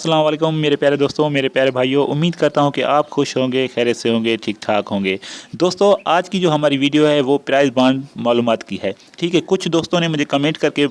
अस्सलाम वालेकुम मेरे प्यारे दोस्तों, मेरे प्यारे भाइयों। उम्मीद करता हूं कि आप खुश होंगे, खैरियत से होंगे, ठीक ठाक होंगे। दोस्तों, आज की जो हमारी वीडियो है वो प्राइस बांड मालूमात की है। ठीक है, कुछ दोस्तों ने मुझे कमेंट करके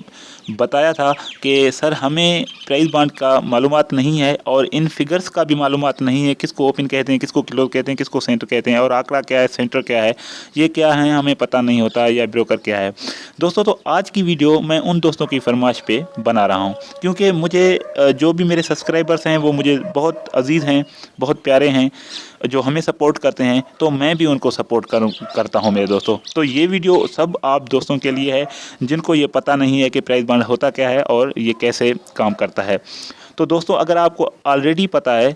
बताया था कि सर हमें प्राइस बांड का मालूमात नहीं है और इन फिगर्स का भी मालूमात नहीं है, किसको ओपन कहते हैं, किसको क्लोज कहते हैं, किसको सेंटर कहते हैं और आंकड़ा क्या है, सेंटर क्या है, ये क्या है हमें पता नहीं होता, या ब्रोकर क्या है। दोस्तों, तो आज की वीडियो मैं उन दोस्तों की फरमाइश पे बना रहा हूँ, क्योंकि मुझे जो भी मेरे सब्सक्राइबर्स हैं वो मुझे बहुत अजीज़ हैं, बहुत प्यारे हैं, जो हमें सपोर्ट करते हैं, तो मैं भी उनको सपोर्ट करता हूं मेरे दोस्तों। तो ये वीडियो सब आप दोस्तों के लिए है जिनको ये पता नहीं है कि प्राइस बांड होता क्या है और ये कैसे काम करता है। तो दोस्तों, अगर आपको ऑलरेडी पता है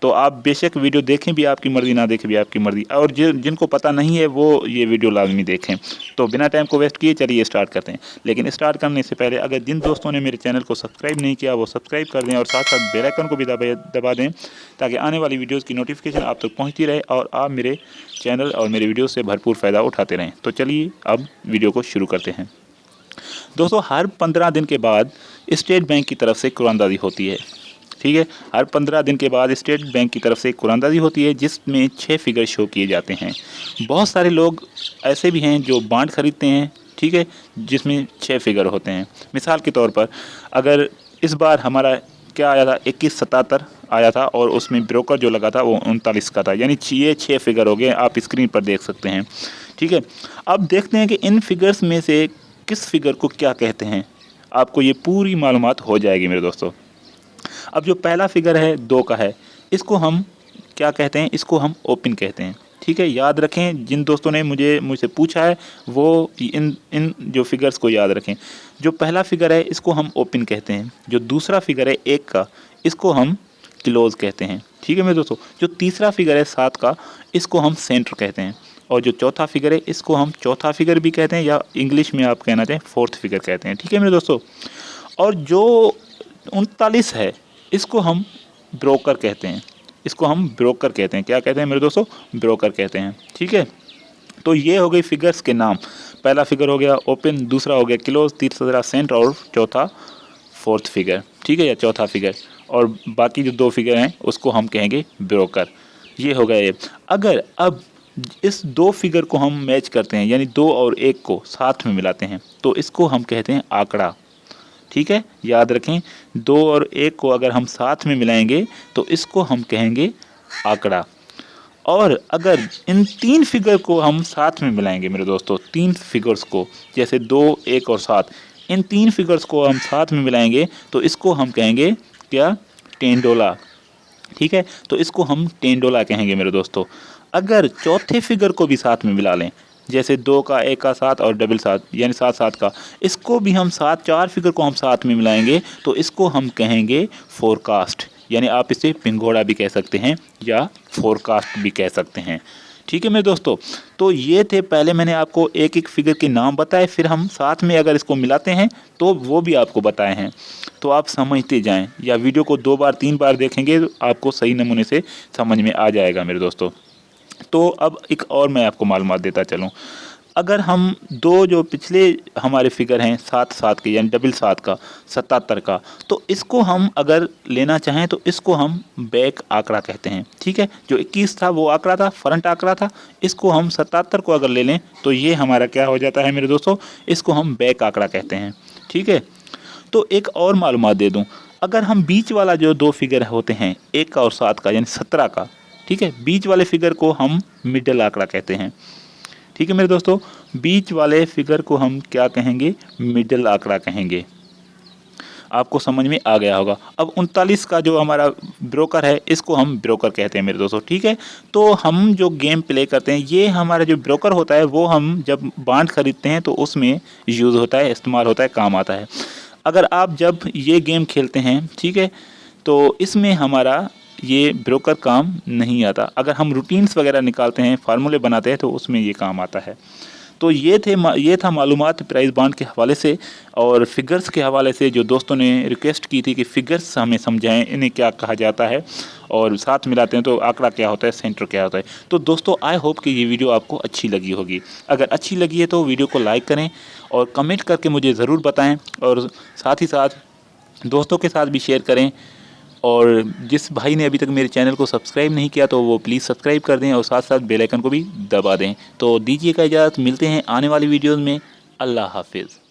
तो आप बेशक वीडियो देखें भी आपकी मर्ज़ी, ना देखें भी आपकी मर्ज़ी, और जिनको पता नहीं है वो ये वीडियो लाजमी देखें। तो बिना टाइम को वेस्ट किए चलिए स्टार्ट करते हैं। लेकिन स्टार्ट करने से पहले अगर जिन दोस्तों ने मेरे चैनल को सब्सक्राइब नहीं किया वो सब्सक्राइब कर दें और साथ साथ बेल आइकन को भी दबा दें, ताकि आने वाली वीडियोज़ की नोटिफिकेशन आप तक पहुँचती रहे और आप मेरे चैनल और मेरे वीडियो से भरपूर फ़ायदा उठाते रहें। तो चलिए अब वीडियो को शुरू करते हैं। दोस्तों, हर 15 दिन के बाद स्टेट बैंक की तरफ से कुरानदाजी होती है। ठीक है, हर 15 दिन के बाद स्टेट बैंक की तरफ से कुरानदाजी होती है जिसमें 6 फिगर शो किए जाते हैं। बहुत सारे लोग ऐसे भी हैं जो बॉन्ड खरीदते हैं, ठीक है, जिसमें 6 फिगर होते हैं। मिसाल के तौर पर अगर इस बार हमारा क्या आया था, 2177 आया था और उसमें ब्रोकर जो लगा था वो 39 का था, यानी ये 6 फिगर हो गए, आप स्क्रीन पर देख सकते हैं। ठीक है, अब देखते हैं कि इन फिगर्स में से किस फिगर को क्या कहते हैं। आपको ये पूरी मालूमात हो जाएगी मेरे दोस्तों। अब जो पहला फिगर है 2 का है, इसको हम क्या कहते हैं, इसको हम ओपन कहते हैं। ठीक है, याद रखें, जिन दोस्तों ने मुझसे पूछा है वो इन जो फिगर्स को याद रखें। जो पहला फिगर है इसको हम ओपन कहते हैं। जो दूसरा फिगर है 1 का, इसको हम क्लोज कहते हैं। ठीक है मेरे दोस्तों, जो तीसरा फिगर है 7 का, इसको हम सेंटर कहते हैं। और जो चौथा फिगर है इसको हम चौथा फिगर भी कहते हैं, या इंग्लिश में आप कहना चाहें फोर्थ फिगर कहते हैं। ठीक है मेरे दोस्तों, और जो 39 है इसको हम ब्रोकर कहते हैं। इसको हम ब्रोकर कहते हैं। क्या कहते हैं मेरे दोस्तों? ब्रोकर कहते हैं। ठीक है, तो ये हो गई फिगर्स के नाम। पहला फिगर हो गया ओपन, दूसरा हो गया क्लोज, तीसरा सेंटर और चौथा फोर्थ फिगर। ठीक है, या चौथा फिगर, और बाकी जो 2 फिगर हैं उसको हम कहेंगे ब्रोकर। ये हो गया ये। अगर अब इस 2 फिगर को हम मैच करते हैं, यानी 2 और 1 को साथ में मिलाते हैं, तो इसको हम कहते हैं आंकड़ा। ठीक है, याद रखें, 2 और 1 को अगर हम साथ में मिलाएंगे तो इसको हम कहेंगे आंकड़ा। और अगर इन 3 फिगर को हम साथ में मिलाएंगे मेरे दोस्तों, 3 फिगर्स को, जैसे 2, 1 और 7, इन 3 फिगर्स को हम साथ में मिलाएंगे तो इसको हम कहेंगे क्या? टेंडोला। ठीक है, तो इसको हम टेंडोला कहेंगे मेरे दोस्तों। अगर चौथे फिगर को भी साथ में मिला लें, जैसे 2 का, 1 का 7 और डबल 7, यानी 7 का, इसको भी हम 4 फिगर को हम साथ में मिलाएंगे तो इसको हम कहेंगे फोरकास्ट। यानी आप इसे पिंगोड़ा भी कह सकते हैं या फोरकास्ट भी कह सकते हैं। ठीक है मेरे दोस्तों, तो ये थे, पहले मैंने आपको एक एक फिगर के नाम बताए, फिर हम साथ में अगर इसको मिलाते हैं तो वो भी आपको बताए हैं। तो आप समझते जाएं, या वीडियो को 2 बार 3 बार देखेंगे तो आपको सही नमूने से समझ में आ जाएगा मेरे दोस्तों। तो अब एक और मैं आपको मालूमात देता चलूँ। अगर हम 2 जो पिछले हमारे फिगर हैं 7 के, यानी डबल 7 का, 77 का, तो इसको हम अगर लेना चाहें तो इसको हम बैक आंकड़ा कहते हैं। ठीक है, जो 21 था वो आंकड़ा था, फ्रंट आंकड़ा था। इसको हम 77 को अगर ले लें तो ये हमारा क्या हो जाता है मेरे दोस्तों? इसको हम बैक आंकड़ा कहते हैं। ठीक है, तो एक और मालूमात दे दूँ। अगर हम बीच वाला जो 2 फिगर होते हैं 1 का और 7 का, यानी 17 का, ठीक है, बीच वाले फिगर को हम मिडल आंकड़ा कहते हैं। ठीक है मेरे दोस्तों, बीच वाले फिगर को हम क्या कहेंगे? मिडल आंकड़ा कहेंगे। आपको समझ में आ गया होगा। अब 39 का जो हमारा ब्रोकर है इसको हम ब्रोकर कहते हैं मेरे दोस्तों। ठीक है, तो हम जो गेम प्ले करते हैं, ये हमारा जो ब्रोकर होता है वो हम जब बॉन्ड खरीदते हैं तो उसमें यूज़ होता है, इस्तेमाल होता है, काम आता है। अगर आप जब ये गेम खेलते हैं, ठीक है, तो इसमें हमारा ये ब्रोकर काम नहीं आता। अगर हम रूटीन्स वगैरह निकालते हैं, फार्मूले बनाते हैं, तो उसमें ये काम आता है। तो ये था मालूमात प्राइस बांड के हवाले से और फिगर्स के हवाले से, जो दोस्तों ने रिक्वेस्ट की थी कि फिगर्स हमें समझाएं, इन्हें क्या कहा जाता है और साथ मिलाते हैं तो आंकड़ा क्या होता है, सेंटर क्या होता है। तो दोस्तों, आई होप कि ये वीडियो आपको अच्छी लगी होगी। अगर अच्छी लगी है तो वीडियो को लाइक करें और कमेंट करके मुझे ज़रूर बताएँ, और साथ ही साथ दोस्तों के साथ भी शेयर करें। और जिस भाई ने अभी तक मेरे चैनल को सब्सक्राइब नहीं किया तो वो प्लीज़ सब्सक्राइब कर दें और साथ साथ बेल आइकन को भी दबा दें। तो दीजिएगा इजाज़त, मिलते हैं आने वाली वीडियोज़ में। अल्लाह हाफिज़।